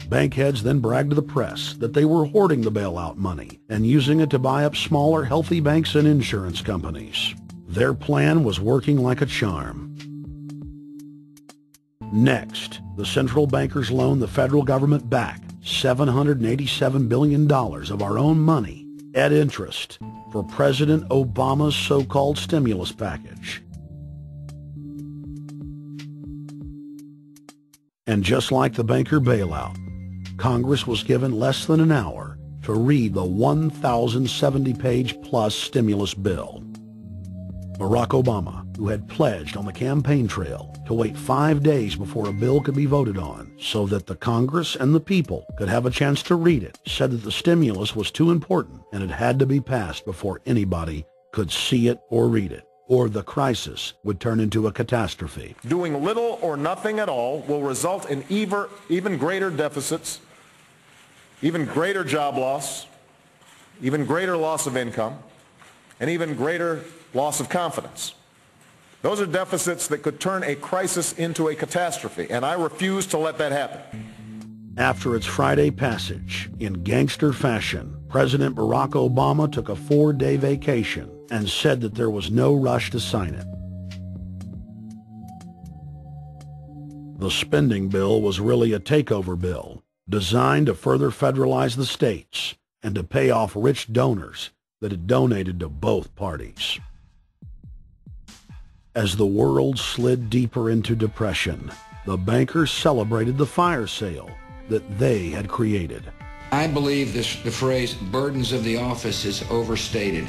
Bankheads then bragged to the press that they were hoarding the bailout money and using it to buy up smaller, healthy banks and insurance companies. Their plan was working like a charm. Next, the central bankers loaned the federal government back $787 billion of our own money at interest for President Obama's so-called stimulus package. And just like the banker bailout, Congress was given less than an hour to read the 1,070-page-plus stimulus bill. Barack Obama, who had pledged on the campaign trail to wait 5 days before a bill could be voted on so that the Congress and the people could have a chance to read it, said that the stimulus was too important and it had to be passed before anybody could see it or read it, or the crisis would turn into a catastrophe. Doing little or nothing at all will result in even greater deficits, even greater job loss, even greater loss of income, and even greater loss of confidence. Those are deficits that could turn a crisis into a catastrophe, and I refuse to let that happen. After its Friday passage, in gangster fashion, President Barack Obama took a 4-day vacation and said that there was no rush to sign it. The spending bill was really a takeover bill, designed to further federalize the states and to pay off rich donors that had donated to both parties. As the world slid deeper into depression, the bankers celebrated the fire sale that they had created. I believe the phrase burdens of the office is overstated.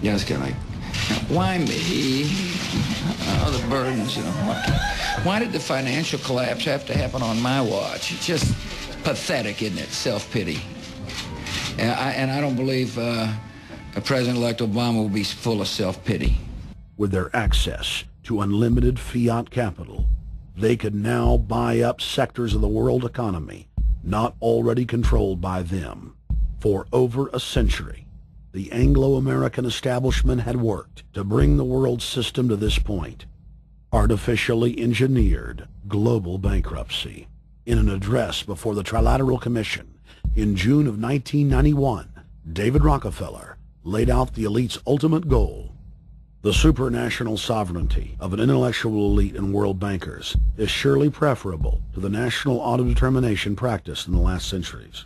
Yeah, it's kind of like, why me? Oh, the burdens, you know. Why did the financial collapse have to happen on my watch? It's just pathetic, isn't it? Self-pity. And I don't believe President-elect Obama will be full of self-pity. With their access to unlimited fiat capital, they could now buy up sectors of the world economy not already controlled by them. For over a century, the Anglo-American establishment had worked to bring the world system to this point. Artificially engineered global bankruptcy. In an address before the Trilateral Commission in June of 1991, David Rockefeller laid out the elite's ultimate goal. The supranational sovereignty of an intellectual elite and world bankers is surely preferable to the national autodetermination practiced in the last centuries.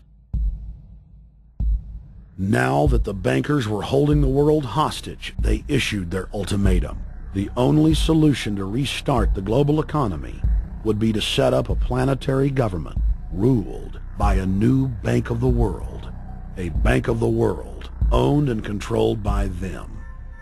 Now that the bankers were holding the world hostage, they issued their ultimatum. The only solution to restart the global economy would be to set up a planetary government ruled by a new Bank of the World, a Bank of the World owned and controlled by them.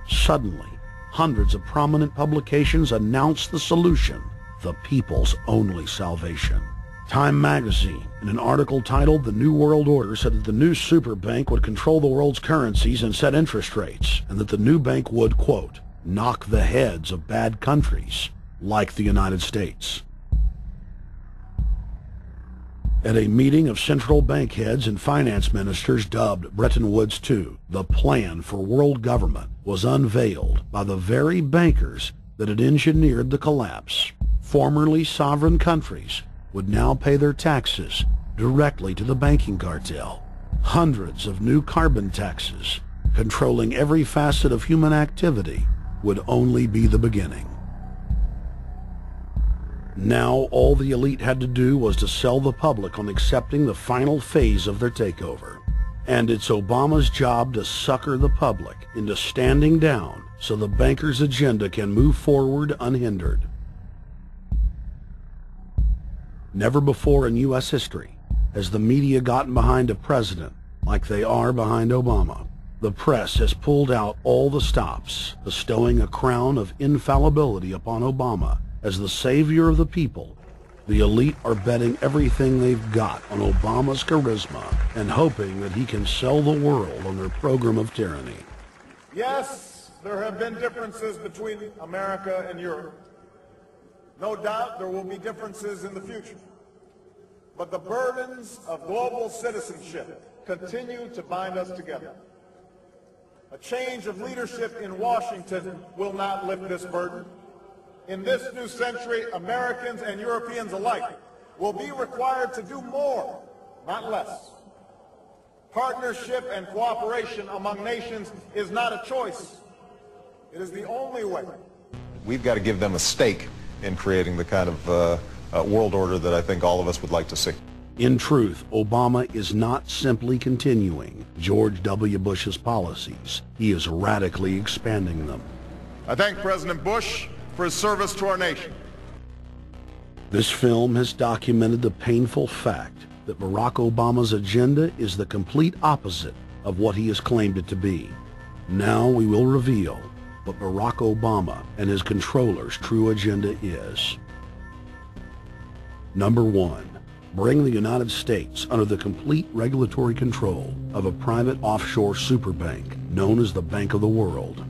Suddenly, hundreds of prominent publications announced the solution, the people's only salvation. Time magazine, in an article titled "The New World Order," said that the new super bank would control the world's currencies and set interest rates, and that the new bank would, quote, knock the heads of bad countries like the United States. At a meeting of central bank heads and finance ministers dubbed Bretton Woods II, the plan for world government was unveiled by the very bankers that had engineered the collapse. Formerly sovereign countries would now pay their taxes directly to the banking cartel. Hundreds of new carbon taxes, controlling every facet of human activity, would only be the beginning. Now all the elite had to do was to sell the public on accepting the final phase of their takeover. And it's Obama's job to sucker the public into standing down so the bankers' agenda can move forward unhindered. Never before in U.S. history has the media gotten behind a president like they are behind Obama. The press has pulled out all the stops, bestowing a crown of infallibility upon Obama as the savior of the people. The elite are betting everything they've got on Obama's charisma and hoping that he can sell the world on their program of tyranny. Yes, there have been differences between America and Europe. No doubt there will be differences in the future. But the burdens of global citizenship continue to bind us together. A change of leadership in Washington will not lift this burden. In this new century, Americans and Europeans alike will be required to do more, not less. Partnership and cooperation among nations is not a choice. It is the only way. We've got to give them a stake in creating the kind of world order that I think all of us would like to see. In truth, Obama is not simply continuing George W. Bush's policies. He is radically expanding them. I thank President Bush for his service to our nation. This film has documented the painful fact that Barack Obama's agenda is the complete opposite of what he has claimed it to be. Now we will reveal what Barack Obama and his controllers' true agenda is. Number 1. Bring the United States under the complete regulatory control of a private offshore superbank known as the Bank of the World.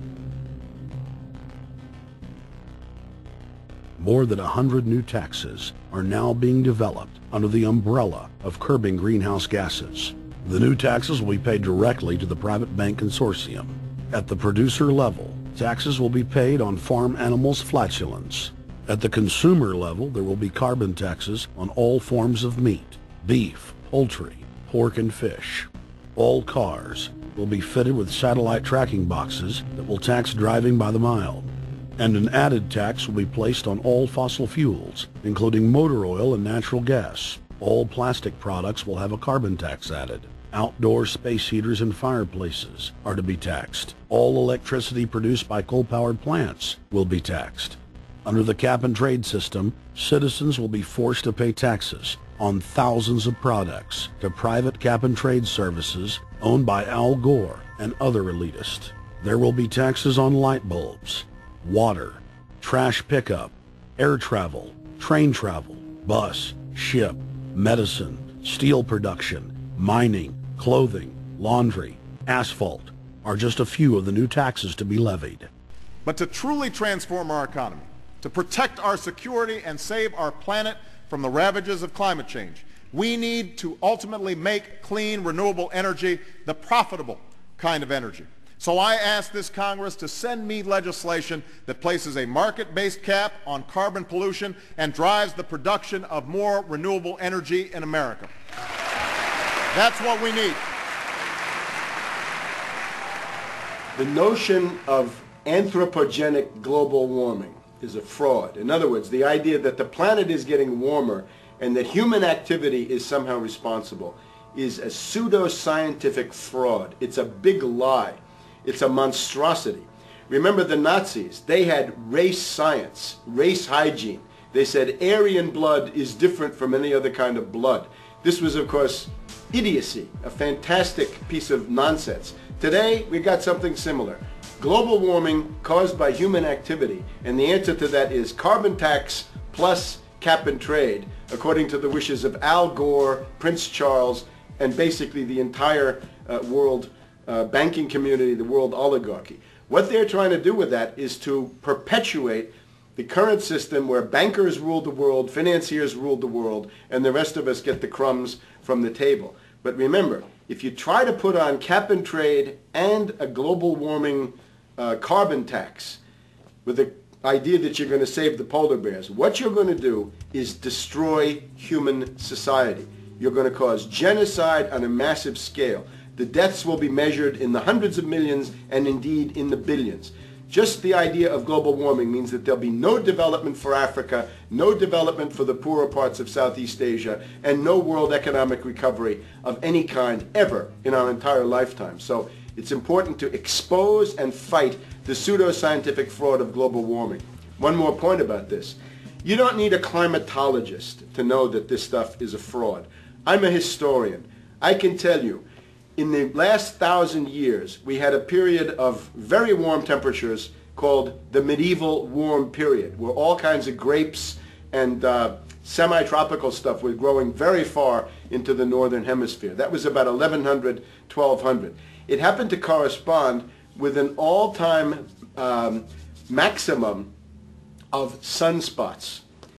More than 100 new taxes are now being developed under the umbrella of curbing greenhouse gases. The new taxes will be paid directly to the private bank consortium. At the producer level, taxes will be paid on farm animals' flatulence. At the consumer level, there will be carbon taxes on all forms of meat, beef, poultry, pork, and fish. All cars will be fitted with satellite tracking boxes that will tax driving by the mile. And an added tax will be placed on all fossil fuels, including motor oil and natural gas. All plastic products will have a carbon tax added. Outdoor space heaters and fireplaces are to be taxed. All electricity produced by coal-powered plants will be taxed. Under the cap-and-trade system, citizens will be forced to pay taxes on thousands of products to private cap-and-trade services owned by Al Gore and other elitists. There will be taxes on light bulbs, water, trash pickup, air travel, train travel, bus, ship, medicine, steel production, mining, clothing, laundry, asphalt are just a few of the new taxes to be levied. But to truly transform our economy, to protect our security and save our planet from the ravages of climate change, we need to ultimately make clean, renewable energy the profitable kind of energy. So I ask this Congress to send me legislation that places a market-based cap on carbon pollution and drives the production of more renewable energy in America. That's what we need. The notion of anthropogenic global warming is a fraud. In other words, the idea that the planet is getting warmer and that human activity is somehow responsible is a pseudo-scientific fraud. It's a big lie. It's a monstrosity. Remember the Nazis, they had race science, race hygiene. They said Aryan blood is different from any other kind of blood. This was, of course, idiocy, a fantastic piece of nonsense. Today, we got something similar. Global warming caused by human activity, and the answer to that is carbon tax plus cap and trade, according to the wishes of Al Gore, Prince Charles, and basically the entire world banking community, the world oligarchy. What they're trying to do with that is to perpetuate the current system where bankers rule the world, financiers rule the world, and the rest of us get the crumbs from the table. But remember, if you try to put on cap and trade and a global warming carbon tax with the idea that you're going to save the polar bears, what you're going to do is destroy human society. You're going to cause genocide on a massive scale. The deaths will be measured in the hundreds of millions and indeed in the billions. Just the idea of global warming means that there'll be no development for Africa, no development for the poorer parts of Southeast Asia, and no world economic recovery of any kind ever in our entire lifetime. So it's important to expose and fight the pseudo-scientific fraud of global warming. One more point about this. You don't need a climatologist to know that this stuff is a fraud. I'm a historian. I can tell you, in the last 1,000 years, we had a period of very warm temperatures called the medieval warm period, where all kinds of grapes and semi-tropical stuff was growing very far into the northern hemisphere. That was about 1100, 1200. It happened to correspond with an all-time maximum of sunspots.